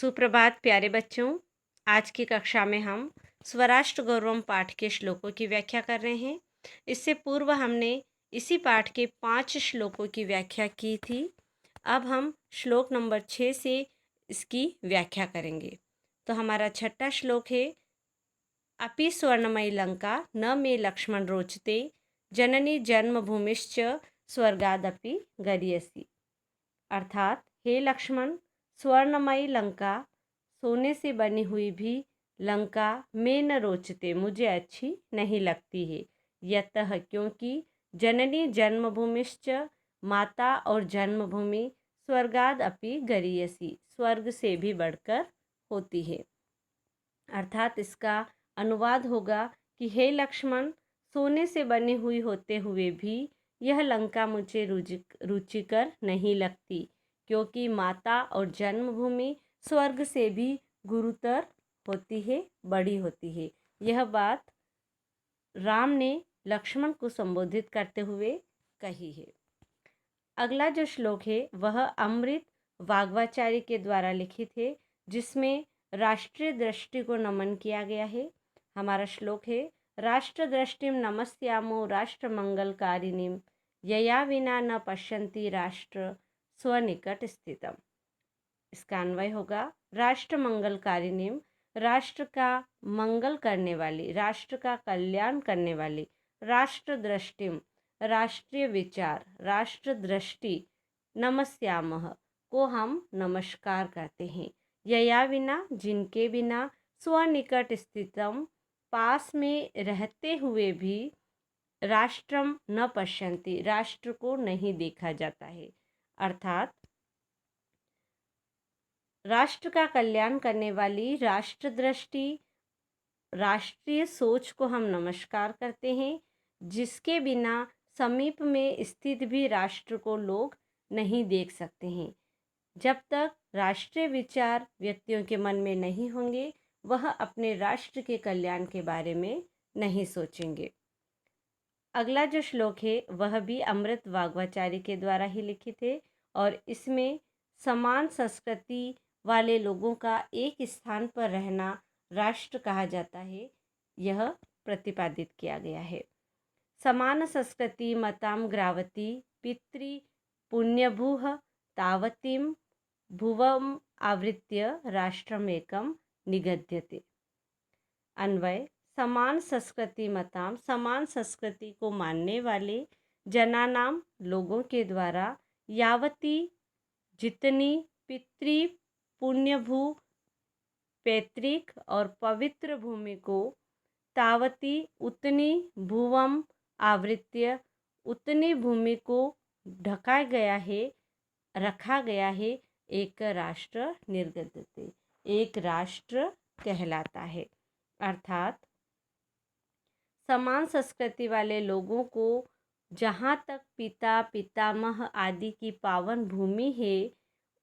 सुप्रभात प्यारे बच्चों। आज की कक्षा में हम स्वराष्ट्र गौरवम पाठ के श्लोकों की व्याख्या कर रहे हैं। इससे पूर्व हमने इसी पाठ के 5 श्लोकों की व्याख्या की थी। अब हम श्लोक नंबर 6 से इसकी व्याख्या करेंगे। तो हमारा छठा श्लोक है, अपि स्वर्णमयी लंका न मे लक्ष्मण रोचते, जननी जन्मभूमिश्च स्वर्गादपि गरीयसी। अर्थात हे लक्ष्मण, स्वर्णमयी लंका, सोने से बनी हुई भी लंका में न रोचते, मुझे अच्छी नहीं लगती है। यतः क्योंकि जननी जन्मभूमिश्च, माता और जन्मभूमि, स्वर्गाद अपि गरीयसी, स्वर्ग से भी बढ़कर होती है। अर्थात इसका अनुवाद होगा कि हे लक्ष्मण, सोने से बनी हुई होते हुए भी यह लंका मुझे रुचिकर नहीं लगती, क्योंकि माता और जन्मभूमि स्वर्ग से भी गुरुतर होती है, बड़ी होती है। यह बात राम ने लक्ष्मण को संबोधित करते हुए कही है। अगला जो श्लोक है वह अमृत वाग्वाचार्य के द्वारा लिखित है, जिसमें राष्ट्रीय दृष्टि को नमन किया गया है। हमारा श्लोक है, राष्ट्र दृष्टिम नमस्यामो राष्ट्र मंगलकारिणीम, यया विना न पश्यन्ति राष्ट्र स्वनिकट स्थितम। इसका अन्वय होगा, राष्ट्र मंगलकारिणीम, राष्ट्र का मंगल करने वाली, राष्ट्र का कल्याण करने वाली, राष्ट्र दृष्टिम, राष्ट्रीय विचार, राष्ट्र दृष्टि, नमस्यामः को हम नमस्कार करते हैं, यया विना, जिनके बिना, स्वनिकट स्थितम, पास में रहते हुए भी, राष्ट्रम न पश्यन्ति, राष्ट्र को नहीं देखा जाता है। अर्थात राष्ट्र का कल्याण करने वाली राष्ट्र दृष्टि, राष्ट्रीय सोच को हम नमस्कार करते हैं, जिसके बिना समीप में स्थित भी राष्ट्र को लोग नहीं देख सकते हैं। जब तक राष्ट्रीय विचार व्यक्तियों के मन में नहीं होंगे, वह अपने राष्ट्र के कल्याण के बारे में नहीं सोचेंगे। अगला जो श्लोक है वह भी अमृत वाग्वाचार्य के द्वारा ही लिखित है, और इसमें समान संस्कृति वाले लोगों का एक स्थान पर रहना राष्ट्र कहा जाता है, यह प्रतिपादित किया गया है। समान संस्कृति मताम ग्रावती पितृ पुण्यभूः तावतीम भुवम आवृत्य राष्ट्रमेकम निगद्यते। अन्वय, समान संस्कृति मताम, समान संस्कृति को मानने वाले जनानाम, लोगों के द्वारा, यावती, जितनी, पितृ पुण्यभू, पैतृक और पवित्र भूमि को, तावती, उतनी, भुवम आवृत्य, उतनी भूमि को ढका गया है, रखा गया है, एक राष्ट्र निर्गद्यते, एक राष्ट्र कहलाता है। अर्थात समान संस्कृति वाले लोगों को जहाँ तक पिता पितामह आदि की पावन भूमि है,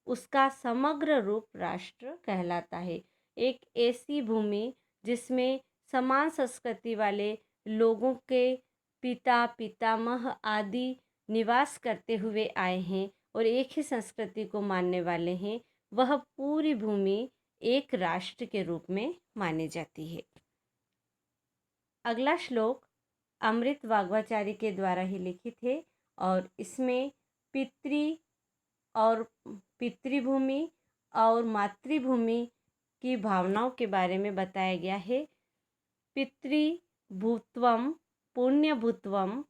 उसका समग्र रूप राष्ट्र कहलाता है। एक ऐसी भूमि जिसमें समान संस्कृति वाले लोगों के पिता पितामह आदि निवास करते हुए आए हैं और एक ही संस्कृति को मानने वाले हैं, वह पूरी भूमि एक राष्ट्र के रूप में मानी जाती है। अगला श्लोक अमृत वाग्वाचार्य के द्वारा ही लिखित है, और इसमें पितृभूमि और मातृभूमि की भावनाओं के बारे में बताया गया है। पितृभूत्वम पुण्यभूत्वम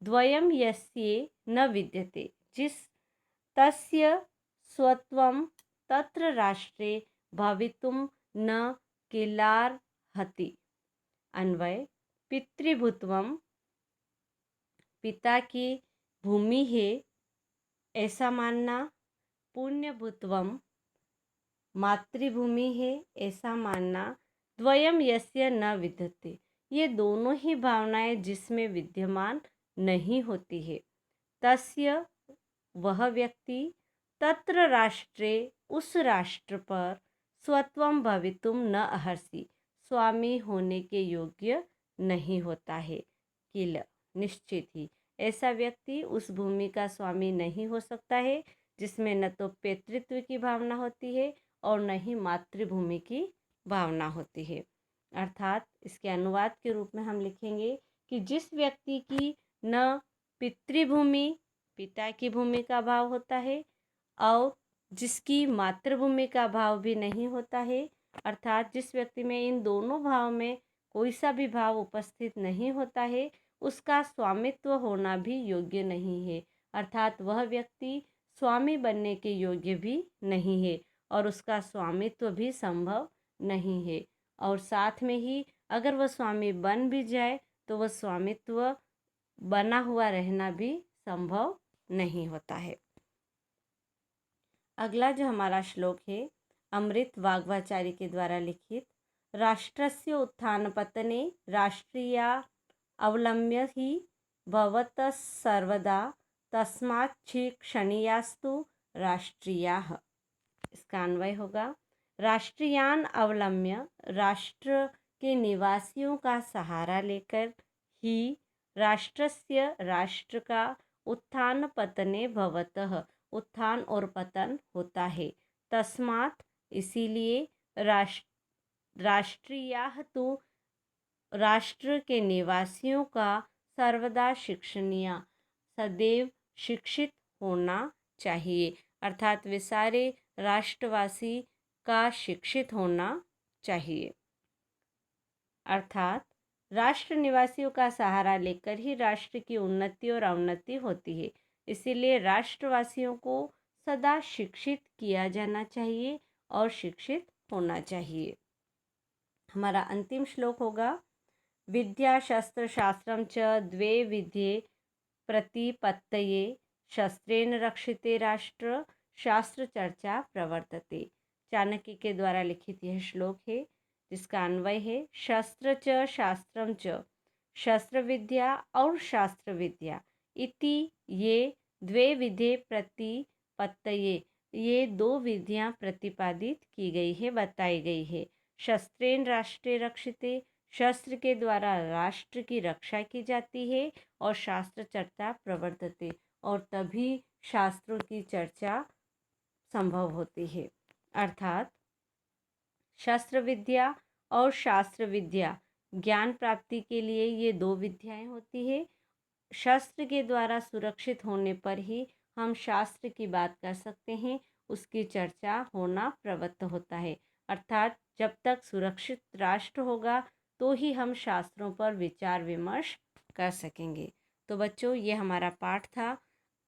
द्वयम यस्य न विद्यते, जिस तस्य स्वत्वम तत्र राष्ट्रे भवितुम न किलार्हति। अन्वय, पितृभूत्वम, पिता की भूमि है ऐसा मानना, पुण्यभूत्वम, मातृभूमि है ऐसा मानना, द्वयम यस्य न विद्यते, ये दोनों ही भावनाएं जिसमें विद्यमान नहीं होती है, तस्य, वह व्यक्ति, तत्र राष्ट्रे, उस राष्ट्र पर, स्वत्वम भवितुम न अर्हसि, स्वामी होने के योग्य नहीं होता है। किल, निश्चित ही ऐसा व्यक्ति उस भूमि का स्वामी नहीं हो सकता है जिसमें न तो पितृत्व की भावना होती है और न ही मातृभूमि की भावना होती है। अर्थात इसके अनुवाद के रूप में हम लिखेंगे कि जिस व्यक्ति की न पितृभूमि पिता की भूमि का भाव होता है और जिसकी मातृभूमि का भाव भी नहीं होता है, अर्थात जिस व्यक्ति में इन दोनों भाव में कोई सा भी भाव उपस्थित नहीं होता है, उसका स्वामित्व होना भी योग्य नहीं है। अर्थात वह व्यक्ति स्वामी बनने के योग्य भी नहीं है और उसका स्वामित्व भी संभव नहीं है। और साथ में ही अगर वह स्वामी बन भी जाए तो वह स्वामित्व बना हुआ रहना भी संभव नहीं होता है। अगला जो हमारा श्लोक है, अमृत वाग्वाचारी के द्वारा लिखित, राष्ट्रस्य उत्थानपतने राष्ट्रीया अवलम्ब्य ही भवतः सर्वदा तस्माच्छिक्षणीयास्तु राष्ट्रीयाः। इसका अन्वय होगा, राष्ट्रीयान अवलम्ब्य राष्ट्र के निवासियों का सहारा लेकर ही राष्ट्रस्य राष्ट्र का उत्थान पतने भवतः उत्थान और पतन होता है। तस्मात् इसीलिए राष्ट्रीयाः तो राष्ट्र के निवासियों का सर्वदा शिक्षणीय सदैव शिक्षित होना चाहिए। अर्थात वे सारे राष्ट्रवासी का शिक्षित होना चाहिए। अर्थात राष्ट्र निवासियों का सहारा लेकर ही राष्ट्र की उन्नति और अवनति होती है। इसीलिए राष्ट्रवासियों को सदा शिक्षित किया जाना चाहिए और शिक्षित होना चाहिए। हमारा अंतिम श्लोक होगा, विद्या शस्त्र शास्त्रम च द्वे विद्ये प्रतिपत्तये शस्त्रेण रक्षिते राष्ट्र शास्त्र चर्चा प्रवर्तते। चाणक्य के द्वारा लिखित यह श्लोक है जिसका अन्वय है, शस्त्र च शास्त्रम च शस्त्र विद्या और शास्त्र विद्या इति ये द्वे विधे प्रतिपत्तये, ये दो विधियां प्रतिपादित की गई है, बताई गई है। शस्त्रेण राष्ट्रे रक्षिते, शस्त्र के द्वारा राष्ट्र की रक्षा की जाती है और शास्त्र चर्चा प्रवर्तते, और तभी शास्त्रों की चर्चा संभव होती है। अर्थात शस्त्र विद्या और शास्त्र विद्या ज्ञान प्राप्ति के लिए ये दो विद्याएं होती है। शस्त्र के द्वारा सुरक्षित होने पर ही हम शास्त्र की बात कर सकते हैं, उसकी चर्चा होना प्रवृत्त होता है। अर्थात जब तक सुरक्षित राष्ट्र होगा तो ही हम शास्त्रों पर विचार विमर्श कर सकेंगे। तो बच्चों, ये हमारा पाठ था।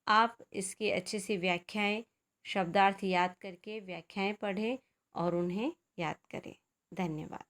आप इसकी अच्छी सी व्याख्याएं, शब्दार्थ याद करके व्याख्याएं पढ़ें और उन्हें याद करें। धन्यवाद।